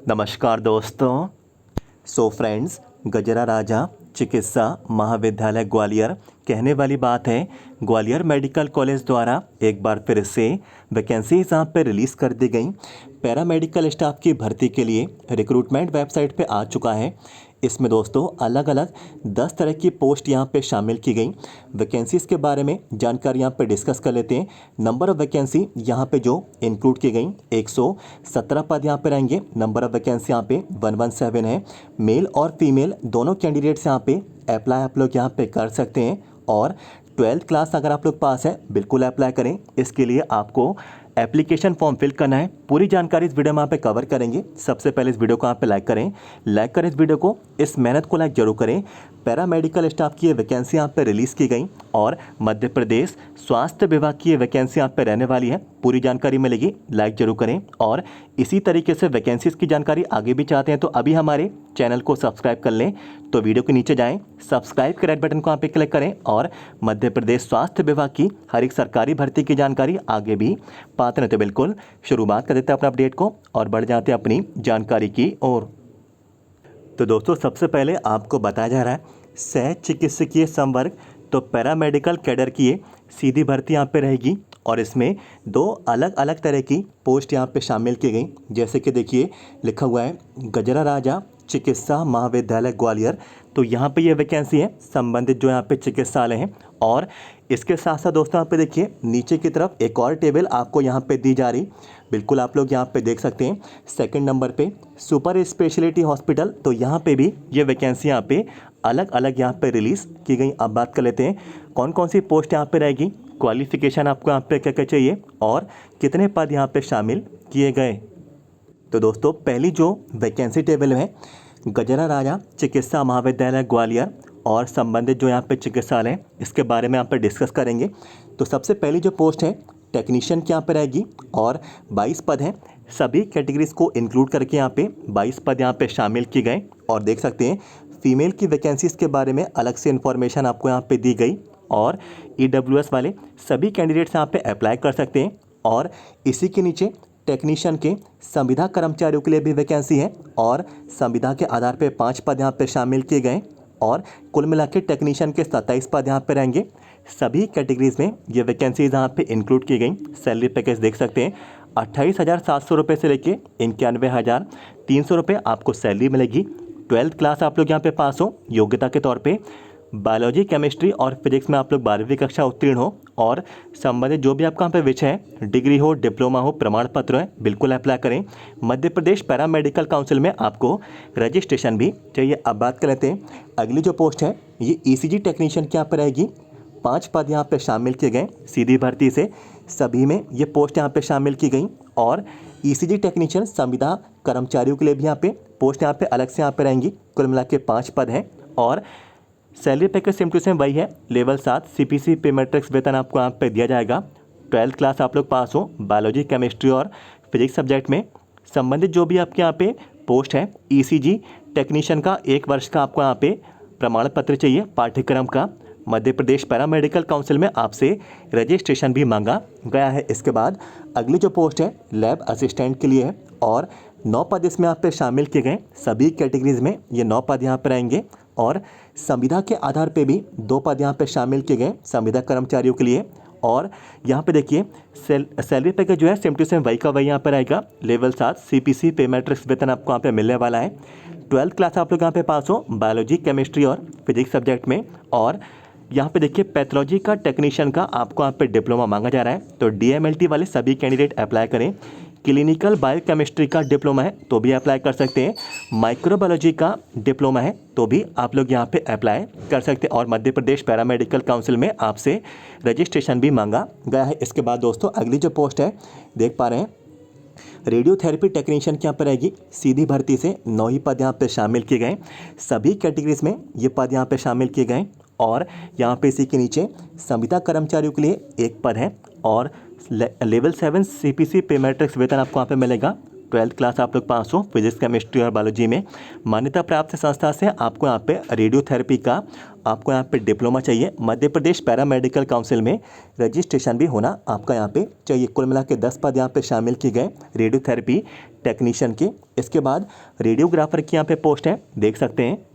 नमस्कार दोस्तों। फ्रेंड्स, गजरा राजा चिकित्सा महाविद्यालय ग्वालियर कहने वाली बात है, ग्वालियर मेडिकल कॉलेज द्वारा एक बार फिर से वैकेंसीज यहाँ पे रिलीज़ कर दी गई। पैरामेडिकल स्टाफ की भर्ती के लिए रिक्रूटमेंट वेबसाइट पे आ चुका है। इसमें दोस्तों अलग अलग 10 तरह की पोस्ट यहाँ पे शामिल की गई। वैकेंसीज़ के बारे में जानकारी यहाँ पे डिस्कस कर लेते हैं। नंबर ऑफ़ वैकेंसी यहाँ पे जो इंक्लूड की गई 117 पद यहाँ पे रहेंगे। नंबर ऑफ़ वैकेंसी यहाँ पे 117 है। मेल और फीमेल दोनों कैंडिडेट्स यहाँ पे अप्लाई आप लोग यहाँ पे कर सकते हैं। और 12th क्लास अगर आप लोग पास है बिल्कुल अप्लाई करें। इसके लिए आपको एप्लीकेशन फॉर्म फिल करना है। पूरी जानकारी इस वीडियो में यहाँ पे कवर करेंगे। सबसे पहले इस वीडियो को यहाँ पे लाइक करें इस वीडियो को, इस मेहनत को लाइक जरूर करें। पैरामेडिकल स्टाफ की ये वैकेंसी यहाँ पे रिलीज़ की गई और मध्य प्रदेश स्वास्थ्य विभाग की ये वैकेंसी यहाँ पे रहने वाली है। पूरी जानकारी मिलेगी, लाइक जरूर करें। और इसी तरीके से वैकेंसीज़ की जानकारी आगे भी चाहते हैं तो अभी हमारे चैनल को सब्सक्राइब कर लें। तो वीडियो के नीचे जाएं, सब्सक्राइब के रेड बटन को यहाँ पे क्लिक करें और मध्य प्रदेश स्वास्थ्य विभाग की हर एक सरकारी भर्ती की जानकारी आगे भी पाते हैं। तो बिल्कुल शुरुआत कर देते हैं अपने अपडेट को और बढ़ जाते हैं अपनी जानकारी की ओर। तो दोस्तों सबसे पहले आपको बताया जा रहा है सह चिकित्सकीय संवर्ग, तो पैरामेडिकल कैडर की ये सीधी भर्ती यहाँ पे रहेगी और इसमें 2 अलग अलग तरह की पोस्ट यहाँ पे शामिल की गई। जैसे कि देखिए लिखा हुआ है गजरा राजा चिकित्सा महाविद्यालय ग्वालियर, तो यहाँ पे ये वैकेंसी है संबंधित जो यहाँ पे चिकित्सालय हैं। और इसके साथ साथ दोस्तों यहाँ पे देखिए नीचे की तरफ एक और टेबल आपको यहाँ पे दी जा रही, बिल्कुल आप लोग यहाँ पे देख सकते हैं। सेकंड नंबर पे सुपर स्पेशलिटी हॉस्पिटल, तो यहाँ पे भी ये वैकेंसी यहाँ पे अलग अलग यहाँ पे रिलीज़ की गई। अब बात कर लेते हैं कौन कौन सी पोस्ट यहाँ पे रहेगी, क्वालिफिकेशन आपको यहाँ पे क्या क्या चाहिए और कितने पद यहाँ पे शामिल किए गए। तो दोस्तों पहली जो वैकेंसी टेबल है गजरा राजा चिकित्सा महाविद्यालय ग्वालियर और संबंधित जो यहाँ पे चिकित्सालय है इसके बारे में यहाँ पे डिस्कस करेंगे। तो सबसे पहली जो पोस्ट है टेक्नीशियन की यहाँ पे रहेगी और 22 पद हैं। सभी कैटेगरीज को इंक्लूड करके यहाँ पे 22 पद यहाँ पे शामिल किए गए। और देख सकते हैं फीमेल की वैकेंसीज़ के बारे में अलग से इन्फॉर्मेशन आपको यहाँ पे दी गई और EWS वाले सभी कैंडिडेट्स यहाँ पे अप्लाई कर सकते हैं। और इसी के नीचे टेक्नीशियन के संविदा कर्मचारियों के लिए भी वैकेंसी है और संविदा के आधार पे 5 पद यहाँ पे शामिल किए गए और कुल मिला के टेक्नीशियन के 27 पद यहाँ पे रहेंगे। सभी कैटेगरीज में ये वैकेंसीज यहाँ पे इंक्लूड की गई। सैलरी पैकेज देख सकते हैं 28,700 रुपये से लेके 91,300 रुपये आपको सैलरी मिलेगी। 12th क्लास आप लोग यहाँ पे पास हो, योग्यता के तौर पे बायोलॉजी केमिस्ट्री और फिजिक्स में आप लोग 12वीं कक्षा उत्तीर्ण हो और संबंधित जो भी आपका यहाँ पे विषय है डिग्री हो, डिप्लोमा हो, प्रमाण पत्र है, बिल्कुल अप्लाई करें। मध्य प्रदेश पैरामेडिकल काउंसिल में आपको रजिस्ट्रेशन भी चाहिए। अब बात कर लेते हैं अगली जो पोस्ट है ये ECG टेक्नीशियन की यहाँ पर रहेगी। 5 पद यहाँ पे शामिल किए गए सीधी भर्ती से, सभी में ये पोस्ट यहाँ पे शामिल की गई। और ECG टेक्नीशियन संविदा कर्मचारियों के लिए भी यहाँ पे पोस्ट यहाँ पे अलग से यहाँ पे रहेंगी। कुल मिला के 5 पद हैं और salary package same to same वही है। लेवल 7 CPC पे मैट्रिक्स वेतन आपको यहाँ पे दिया जाएगा। 12th क्लास आप लोग पास हो बायोलॉजी केमिस्ट्री और फिजिक्स सब्जेक्ट में। संबंधित जो भी आपके यहाँ पे पोस्ट है ECG टेक्नीशियन का 1 वर्ष का आपको यहाँ पे प्रमाण पत्र चाहिए पाठ्यक्रम का। मध्य प्रदेश पैरामेडिकल काउंसिल में आपसे रजिस्ट्रेशन भी मांगा गया है। इसके बाद अगली जो पोस्ट है लैब असिस्टेंट के लिए है और 9 पद इसमें यहाँ पे शामिल किए गए। सभी कैटेगरीज में ये 9 पद यहाँ पे रहेंगे और संविदा के आधार पे भी 2 पद यहाँ पे शामिल किए गए संविदा कर्मचारियों के लिए। और यहाँ पे देखिए सैलरी पैकेज जो है सेम टू सेम वही का वही यहाँ पे रहेगा। लेवल 7 CPC पे मैट्रिक्स वेतन आपको यहाँ पे मिलने वाला है। 12th क्लास आप लोग यहाँ पे पास हो बायोलॉजी केमिस्ट्री और फिजिक्स सब्जेक्ट में। और यहाँ पे देखिए पैथोलॉजी का टेक्नीशियन का आपको यहाँ पे डिप्लोमा मांगा जा रहा है, तो DMLT वाले सभी कैंडिडेट अप्लाई करें। क्लिनिकल बायोकेमिस्ट्री का डिप्लोमा है तो भी अप्लाई कर सकते हैं। माइक्रोबायोलॉजी का डिप्लोमा है तो भी आप लोग यहाँ पे अप्लाई कर सकते हैं। और मध्य प्रदेश पैरामेडिकल काउंसिल में आपसे रजिस्ट्रेशन भी मांगा गया है। इसके बाद दोस्तों अगली जो पोस्ट है देख पा रहे हैं रेडियोथेरेपी टेक्नीशियन की यहाँ पर रहेगी। सीधी भर्ती से 9 ही पद यहाँ पे शामिल किए गए। सभी कैटेगरीज में ये पद यहाँ पे शामिल किए गए। और यहाँ पे इसी के नीचे संविदा कर्मचारियों के लिए 1 पद है और लेवल 7 CPC पे मैट्रिक्स वेतन आपको यहाँ पे मिलेगा। 12th क्लास आप लोग पास हो फिजिक्स केमिस्ट्री और बायोलॉजी में। मान्यता प्राप्त संस्था से आपको यहाँ पे रेडियोथेरेपी का आपको यहाँ पे डिप्लोमा चाहिए। मध्य प्रदेश पैरामेडिकल काउंसिल में रजिस्ट्रेशन भी होना आपका यहाँ पे चाहिए। कुल मिला के 10 पद यहाँ पे शामिल किए गए रेडियोथेरेपी टेक्नीशियन के। इसके बाद रेडियोग्राफर की यहाँ पे पोस्ट है, देख सकते हैं।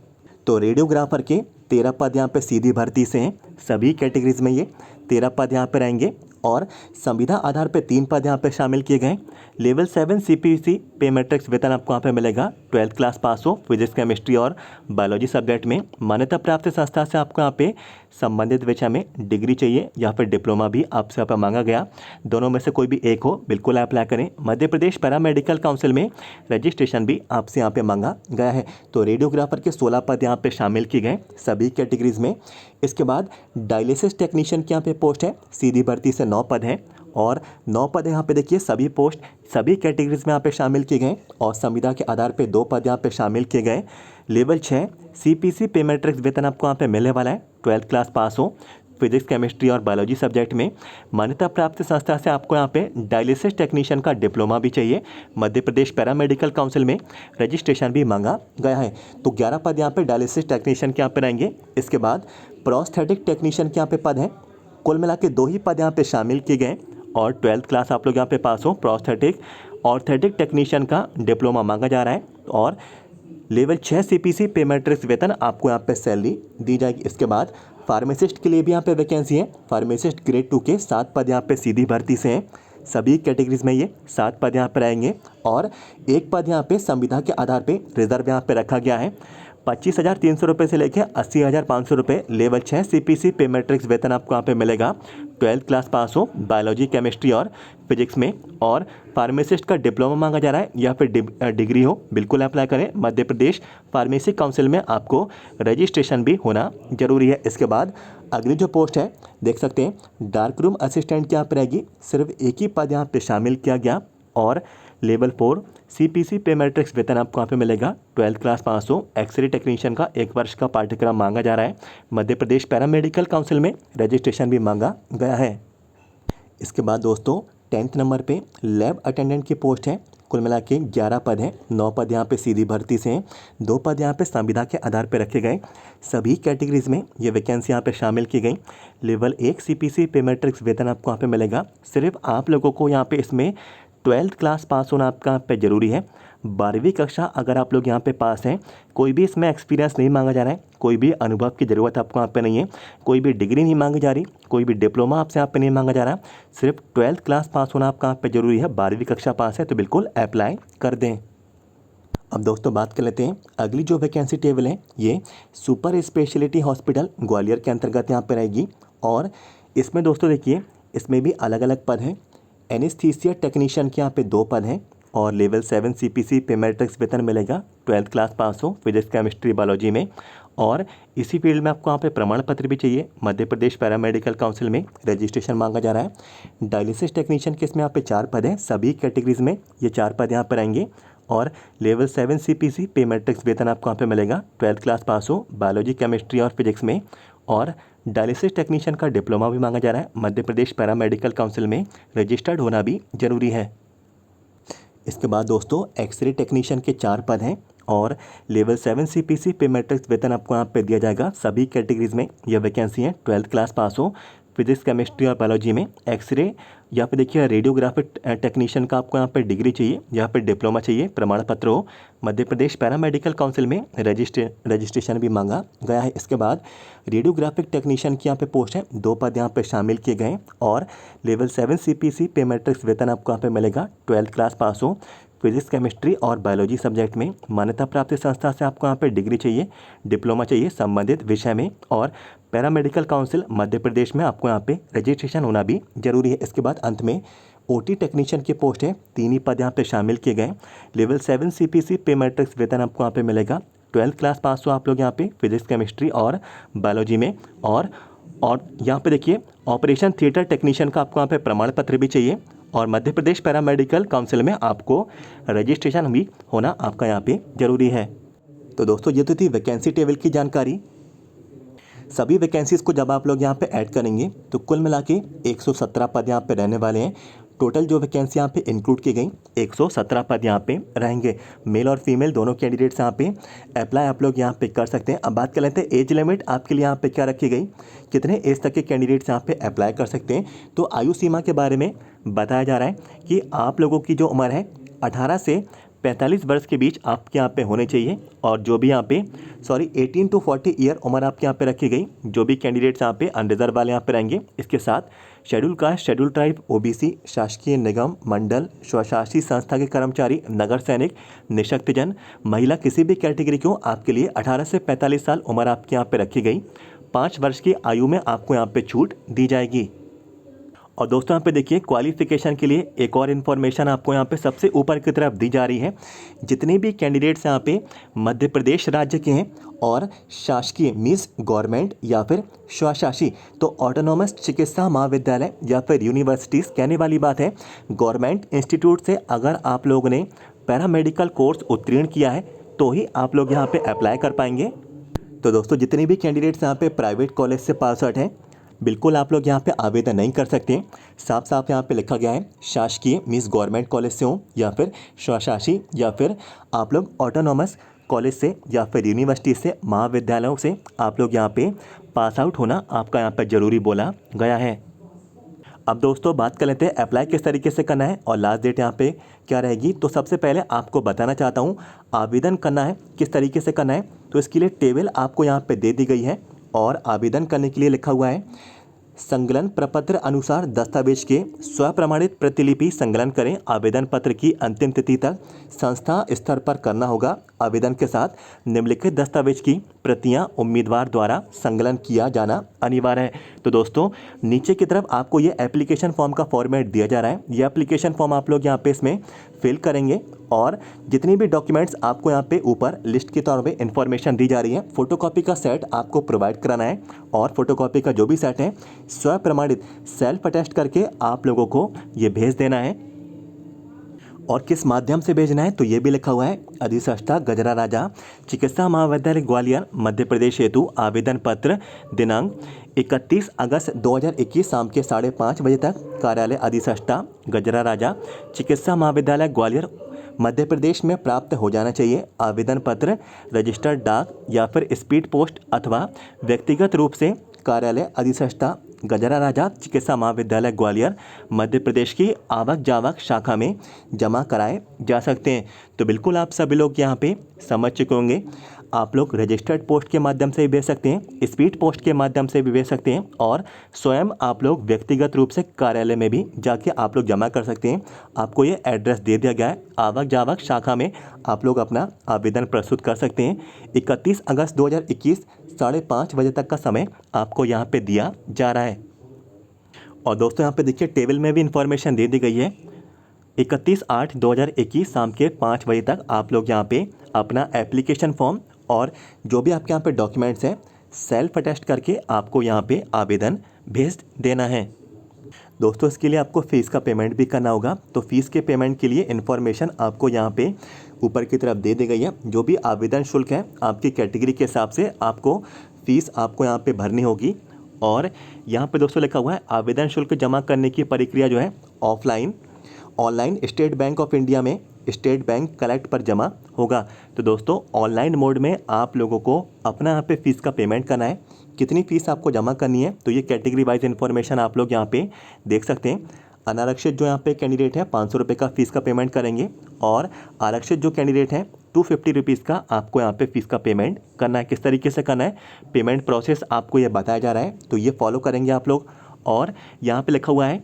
तो रेडियोग्राफर के 13 पद यहाँ पे सीधी भर्ती से हैं। सभी कैटेगरीज में ये 13 पद यहाँ पे रहेंगे और संविदा आधार पे 3 पद यहाँ पे शामिल किए गए। लेवल 7 CPC पे मैट्रिक्स वेतन आपको यहाँ पे मिलेगा। 12th क्लास पास हो फिजिक्स केमिस्ट्री और बायोलॉजी सब्जेक्ट में। मान्यता प्राप्त संस्था से आपको यहाँ पे संबंधित विषय में डिग्री चाहिए या फिर डिप्लोमा भी आपसे यहाँ पर मांगा गया। दोनों में से कोई भी एक हो, बिल्कुल अप्लाई करें। मध्य प्रदेश पैरामेडिकल काउंसिल में रजिस्ट्रेशन भी आपसे यहाँ पे मांगा गया है। तो रेडियोग्राफर के 16 पद यहाँ पे शामिल किए गए सभी कैटेगरीज में। इसके बाद डायलिसिस टेक्नीशियन की यहाँ पे पोस्ट है, सीधी भर्ती से 9 पद हैं और 9 पद यहाँ पे देखिए सभी पोस्ट सभी कैटेगरीज में यहाँ पे शामिल किए गए और संविदा के आधार पे 2 पद यहाँ पे शामिल किए गए। लेवल 6 CPC पे मैट्रिक्स वेतन आपको यहाँ पे मिलने वाला है। 12th क्लास पास हो फिजिक्स केमिस्ट्री और बायोलॉजी सब्जेक्ट में। मान्यता प्राप्त संस्था से आपको यहाँ पे डायलिसिस टेक्नीशियन का डिप्लोमा भी चाहिए। मध्य प्रदेश पैरामेडिकल काउंसिल में रजिस्ट्रेशन भी मांगा गया है। तो 11 पद यहाँ पे डायलिसिस टेक्नीशियन के यहाँ पे रहेंगे। इसके बाद प्रोस्थेटिक टेक्नीशियन के यहाँ पे पद हैं। कुल मिला के 2 ही पद यहाँ पे शामिल किए गए और 12th क्लास आप लोग यहाँ पे पास हो। प्रोस्थेटिक ऑर्थेटिक टेक्नीशियन का डिप्लोमा मांगा जा रहा है और लेवल 6 CPC पे मैट्रिक्स वेतन आपको यहाँ पे सैलरी दी जाएगी। इसके बाद फार्मासिस्ट के लिए भी यहाँ पे वैकेंसी है। फार्मासिस्ट ग्रेड 2 के 7 पद यहाँ पे सीधी भर्ती से हैं। सभी कैटेगरीज में ये 7 पद यहाँ पे रहेंगे और 1 पद यहाँ पे संविदा के आधार पे रिजर्व यहाँ पे रखा गया है। 25,300 रुपये से लेकर 80,500 रुपये लेवल 6 CPC पे मैट्रिक्स वेतन आपको यहाँ पे मिलेगा। 12th क्लास पास हो बायोलॉजी केमिस्ट्री और फिजिक्स में और फार्मासिस्ट का डिप्लोमा मांगा जा रहा है या फिर डिग्री हो, बिल्कुल अप्लाई करें। मध्य प्रदेश फार्मेसी काउंसिल में आपको रजिस्ट्रेशन भी होना जरूरी है। इसके बाद अगली जो पोस्ट है देख सकते हैं डार्क रूम असिस्टेंट की यहाँ पर रहेगी। सिर्फ एक ही पद यहाँ पे शामिल किया गया और लेवल 4 CPC पे मैट्रिक्स वेतन आपको यहाँ पे मिलेगा। 12th क्लास पास हो एक्सरे टेक्नीशियन का 1 वर्ष का पाठ्यक्रम मांगा जा रहा है। मध्य प्रदेश पैरामेडिकल काउंसिल में रजिस्ट्रेशन भी मांगा गया है। इसके बाद दोस्तों 10th नंबर पे लैब अटेंडेंट की पोस्ट है। कुल मिला के 11 पद हैं। 9 पद यहाँ पे सीधी भर्ती से हैं। 2 पद यहाँ पे संविदा के आधार पे रखे गए। सभी कैटेगरीज में ये वैकेंसी यहाँ पे शामिल की गई। लेवल 1 CPC पे मैट्रिक्स वेतन आपको यहाँ पे मिलेगा। सिर्फ आप लोगों को यहाँ पे इसमें 12th क्लास पास होना आपका यहाँ पे ज़रूरी है। 12वीं कक्षा अगर आप लोग यहाँ पे पास हैं, कोई भी इसमें एक्सपीरियंस नहीं मांगा जा रहा है, कोई भी अनुभव की ज़रूरत आपको यहाँ पे नहीं है, कोई भी डिग्री नहीं मांगी जा रही, कोई भी डिप्लोमा आपसे यहाँ पे नहीं मांगा जा रहा। सिर्फ 12th क्लास पास होना आपका यहाँ पे ज़रूरी है। 12वीं कक्षा पास है तो बिल्कुल अप्लाई कर दें। अब दोस्तों बात कर लेते हैं अगली जो वैकेंसी टेबल है ये सुपर स्पेशलिटी हॉस्पिटल ग्वालियर के अंतर्गत यहाँ पर रहेगी और इसमें दोस्तों देखिए इसमें भी अलग अलग पद हैं। एनेस्थीसिया टेक्नीशियन के यहाँ पे 2 पद हैं और लेवल 7 CPC पे मैट्रिक्स वेतन मिलेगा। 12th क्लास पास हो फिजिक्स केमिस्ट्री बायोलॉजी में और इसी फील्ड में आपको यहाँ पे प्रमाण पत्र भी चाहिए। मध्य प्रदेश पैरामेडिकल काउंसिल में रजिस्ट्रेशन मांगा जा रहा है। डायलिसिस टेक्नीशियन के इसमें यहाँ पे 4 पद हैं। सभी कैटेगरीज में ये 4 पद यहाँ पर आएंगे और लेवल 7 CPC पे मैट्रिक्स वेतन आपको यहाँ पे मिलेगा। 12th क्लास पास हो बायोलॉजी केमिस्ट्री और फिजिक्स में और डायलिसिस टेक्नीशियन का डिप्लोमा भी मांगा जा रहा है। मध्य प्रदेश पैरामेडिकल काउंसिल में रजिस्टर्ड होना भी जरूरी है। इसके बाद दोस्तों एक्सरे टेक्नीशियन के 4 पद हैं और लेवल 7 CPC पे मैट्रिक्स वेतन आपको यहाँ पे दिया जाएगा। सभी कैटेगरीज में यह वैकेंसी है। 12th क्लास पास हो फिजिक्स केमिस्ट्री और बायोलॉजी में। एक्सरे या फिर देखिए रेडियोग्राफिक टेक्नीशियन का आपको यहाँ पे डिग्री चाहिए या फिर डिप्लोमा चाहिए, प्रमाण पत्र हो। मध्य प्रदेश पैरामेडिकल काउंसिल में रजिस्ट्रेशन भी मांगा गया है। इसके बाद रेडियोग्राफिक टेक्नीशियन की यहाँ पे पोस्ट है। 2 पद यहाँ पे शामिल किए गए और लेवल 7 CPC पे मैट्रिक्स वेतन आपको यहाँ पे मिलेगा। 12th क्लास पास हो फिजिक्स केमिस्ट्री और बायोलॉजी सब्जेक्ट में। मान्यता प्राप्त संस्था से आपको यहाँ पे डिग्री चाहिए, डिप्लोमा चाहिए संबंधित विषय में और पैरामेडिकल काउंसिल मध्य प्रदेश में आपको यहाँ पे रजिस्ट्रेशन होना भी जरूरी है। इसके बाद अंत में OT टेक्नीशियन की पोस्ट है। 3 ही पद यहाँ पे शामिल किए गए। लेवल 7 CPC पे मैट्रिक्स वेतन आपको यहाँ पे मिलेगा। 12th क्लास पास हो आप लोग यहाँ पे फिजिक्स केमिस्ट्री और बायोलॉजी में और यहाँ पे देखिए ऑपरेशन थिएटर टेक्नीशियन का आपको यहाँ पे प्रमाण पत्र भी चाहिए और मध्य प्रदेश पैरामेडिकल काउंसिल में आपको रजिस्ट्रेशन भी होना आपका यहाँ पे जरूरी है। तो दोस्तों ये तो थी वैकेंसी टेबल की जानकारी। सभी वैकेंसीज़ को जब आप लोग यहाँ पे ऐड करेंगे तो कुल मिला के 117 पद यहाँ पे रहने वाले हैं। टोटल जो वैकेंसी यहाँ पे इंक्लूड की गई 117 पद यहाँ पे रहेंगे। मेल और फीमेल दोनों कैंडिडेट्स यहाँ पे अप्लाई आप लोग यहाँ पे कर सकते हैं। अब बात कर लेते हैं एज लिमिट आपके लिए यहाँ पे क्या रखी गई, कितने एज तक के कैंडिडेट्स यहाँ पे अप्लाई कर सकते हैं। तो आयु सीमा के बारे में बताया जा रहा है कि आप लोगों की जो उम्र है 18 से 45 वर्ष के बीच आपके यहाँ पे होने चाहिए। और जो भी यहाँ पे 18 to 40 ईयर उम्र आपके यहाँ पे रखी गई, जो भी कैंडिडेट्स यहाँ पे अनरिजर्व वाले यहाँ पे रहेंगे। इसके साथ schedule caste, schedule tribe, OBC, शासकीय निगम मंडल, स्वशासी संस्था के कर्मचारी, नगर सैनिक, निशक्तजन, महिला किसी भी कैटेगरी को आपके लिए 18 से 45 साल उम्र आपके यहाँ पे रखी गई। 5 वर्ष की आयु में आपको यहाँ पे छूट दी जाएगी। और दोस्तों यहाँ पे देखिए क्वालिफिकेशन के लिए एक और इन्फॉर्मेशन आपको यहाँ पे सबसे ऊपर की तरफ दी जा रही है। जितने भी कैंडिडेट्स यहाँ पे मध्य प्रदेश राज्य के हैं और शासकीय मीन्स गवर्नमेंट या फिर स्वशासी, तो ऑटोनॉमस चिकित्सा महाविद्यालय या फिर यूनिवर्सिटीज़, कहने वाली बात है गवर्नमेंट इंस्टीट्यूट से अगर आप लोगों ने पैरामेडिकल कोर्स उत्तीर्ण किया है तो ही आप लोग यहाँ पे अप्लाई कर पाएंगे। तो दोस्तों जितने भी कैंडिडेट्स यहाँ पे प्राइवेट कॉलेज से पास आउट हैं, बिल्कुल आप लोग यहाँ पे आवेदन नहीं कर सकते। साफ साफ यहाँ पे लिखा गया है शासकीय मीन्स गवर्नमेंट कॉलेज से हो या फिर स्वशासी या फिर आप लोग ऑटोनॉमस कॉलेज से या फिर यूनिवर्सिटी से, महाविद्यालयों से आप लोग यहाँ पे पास आउट होना आपका यहाँ पे ज़रूरी बोला गया है। अब दोस्तों बात कर लेते हैं अप्लाई किस तरीके से करना है और लास्ट डेट यहाँ पे क्या रहेगी। तो सबसे पहले आपको बताना चाहता हूँ आवेदन करना है किस तरीके से करना है। तो इसके लिए टेबल आपको यहाँ पे दे दी गई है और आवेदन करने के लिए लिखा हुआ है संकलन प्रपत्र अनुसार दस्तावेज के स्वप्रमाणित प्रतिलिपि संकलन करें। आवेदन पत्र की अंतिम तिथि तक संस्था स्तर पर करना होगा। आवेदन के साथ निम्नलिखित दस्तावेज की प्रतियां उम्मीदवार द्वारा संकलन किया जाना अनिवार्य है। तो दोस्तों नीचे की तरफ आपको ये एप्लीकेशन फॉर्म का फॉर्मेट दिया जा रहा है। ये एप्लीकेशन फॉर्म आप लोग यहाँ पे इसमें फिल करेंगे और जितनी भी डॉक्यूमेंट्स आपको यहाँ पे ऊपर लिस्ट के तौर पे इन्फॉर्मेशन दी जा रही है, फोटोकॉपी का सेट आपको प्रोवाइड कराना है और फोटोकॉपी का जो भी सेट है स्व प्रमाणित सेल्फ अटेस्ट करके आप लोगों को ये भेज देना है। और किस माध्यम से भेजना है तो ये भी लिखा हुआ है अधिष्ठाता गजरा राजा चिकित्सा महाविद्यालय ग्वालियर मध्य प्रदेश हेतु आवेदन पत्र दिनांक 31 अगस्त 2021 शाम के 5:30 बजे तक कार्यालय अधिष्ठाता गजरा राजा चिकित्सा महाविद्यालय ग्वालियर मध्य प्रदेश में प्राप्त हो जाना चाहिए। आवेदन पत्र रजिस्टर्ड डाक या फिर स्पीड पोस्ट अथवा व्यक्तिगत रूप से कार्यालय अधिष्ठाता गजरा राजा चिकित्सा महाविद्यालय ग्वालियर मध्य प्रदेश की आवक जावक शाखा में जमा कराए जा सकते हैं। तो बिल्कुल आप सभी लोग यहाँ पे समझ चुके होंगे। आप लोग रजिस्टर्ड पोस्ट के माध्यम से भी भेज सकते हैं, स्पीड पोस्ट के माध्यम से भी भेज सकते हैं और स्वयं आप लोग व्यक्तिगत रूप से कार्यालय में भी जाके आप लोग जमा कर सकते हैं। आपको ये एड्रेस दे दिया गया है, आवक जावक शाखा में आप लोग अपना आवेदन प्रस्तुत कर सकते हैं। 31 अगस्त 2021 5:30 बजे तक का समय आपको यहाँ पे दिया जा रहा है। और दोस्तों यहाँ पे देखिए टेबल में भी इंफॉर्मेशन दे दी गई है। 31/8/2021 शाम के 5 बजे तक आप लोग यहाँ पे अपना एप्लीकेशन फॉर्म और जो भी आपके यहाँ पे डॉक्यूमेंट्स हैं सेल्फ अटेस्ट करके आपको यहाँ पे आवेदन भेज देना है। दोस्तों इसके लिए आपको फ़ीस का पेमेंट भी करना होगा। तो फ़ीस के पेमेंट के लिए इन्फॉर्मेशन आपको यहाँ पे ऊपर की तरफ दे दी गई है। जो भी आवेदन शुल्क है आपकी कैटेगरी के हिसाब से आपको फ़ीस आपको यहाँ पे भरनी होगी। और यहाँ पे दोस्तों लिखा हुआ है आवेदन शुल्क जमा करने की प्रक्रिया जो है online state bank of India में स्टेट बैंक कलेक्ट पर जमा होगा। तो दोस्तों ऑनलाइन मोड में आप लोगों को अपना यहाँ पे फ़ीस का पेमेंट करना है। कितनी फ़ीस आपको जमा करनी है तो ये कैटेगरी वाइज इन्फॉर्मेशन आप लोग यहाँ पे देख सकते हैं। अनारक्षित जो यहाँ पे कैंडिडेट है 500 रुपये का फ़ीस का पेमेंट करेंगे और आरक्षित जो कैंडिडेट हैं 250 रुपीज़ का आपको यहाँ पे फ़ीस का पेमेंट करना है। किस तरीके से करना है पेमेंट प्रोसेस आपको ये बताया जा रहा है, तो ये फॉलो करेंगे आप लोग। और यहाँ पे लिखा हुआ है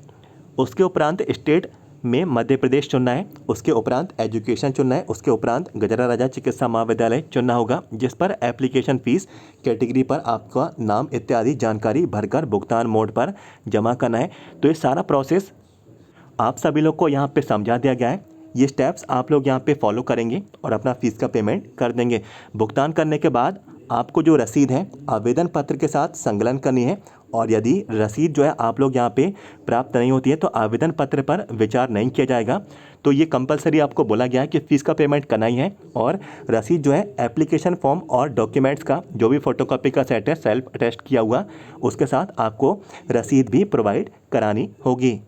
उसके उपरांत स्टेट में मध्य प्रदेश चुनना है, उसके उपरांत एजुकेशन चुनना है, उसके उपरांत गजरा राजा चिकित्सा महाविद्यालय चुनना होगा, जिस पर एप्लीकेशन फ़ीस कैटेगरी पर आपका नाम इत्यादि जानकारी भरकर भुगतान मोड पर जमा करना है। तो ये सारा प्रोसेस आप सभी लोग को यहाँ पे समझा दिया गया है। ये स्टेप्स आप लोग यहाँ पे फॉलो करेंगे और अपना फ़ीस का पेमेंट कर देंगे। भुगतान करने के बाद आपको जो रसीद है आवेदन पत्र के साथ संकलन करनी है और यदि रसीद जो है आप लोग यहाँ पे प्राप्त नहीं होती है तो आवेदन पत्र पर विचार नहीं किया जाएगा। तो ये कंपलसरी आपको बोला गया है कि फ़ीस का पेमेंट करना ही है और रसीद जो है एप्लीकेशन फॉर्म और डॉक्यूमेंट्स का जो भी फोटोकॉपी का सेट है सेल्फ अटेस्ट किया हुआ उसके साथ आपको रसीद भी प्रोवाइड करानी होगी।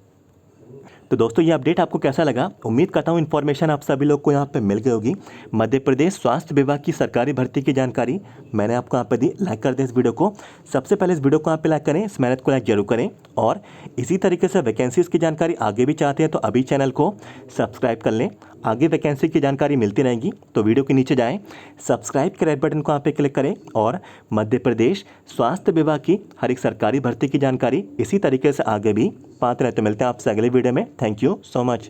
तो दोस्तों ये अपडेट आपको कैसा लगा? उम्मीद करता हूँ इन्फॉर्मेशन आप सभी लोग को यहाँ पे मिल गई होगी। मध्य प्रदेश स्वास्थ्य विभाग की सरकारी भर्ती की जानकारी मैंने आपको यहाँ पे दी। लाइक कर दें इस वीडियो को। सबसे पहले इस वीडियो को यहाँ पे लाइक करें, इस मेहनत को लाइक जरूर करें। और इसी तरीके से वैकेंसीज की जानकारी आगे भी चाहते हैं तो अभी चैनल को सब्सक्राइब कर लें। आगे वैकेंसी की जानकारी मिलती रहेगी, तो वीडियो के नीचे जाएं, सब्सक्राइब के रेड बटन को यहाँ पे क्लिक करें और मध्य प्रदेश स्वास्थ्य विभाग की हर एक सरकारी भर्ती की जानकारी इसी तरीके से आगे भी पाते रहते। मिलते हैं आपसे अगले वीडियो में। Thank you so much.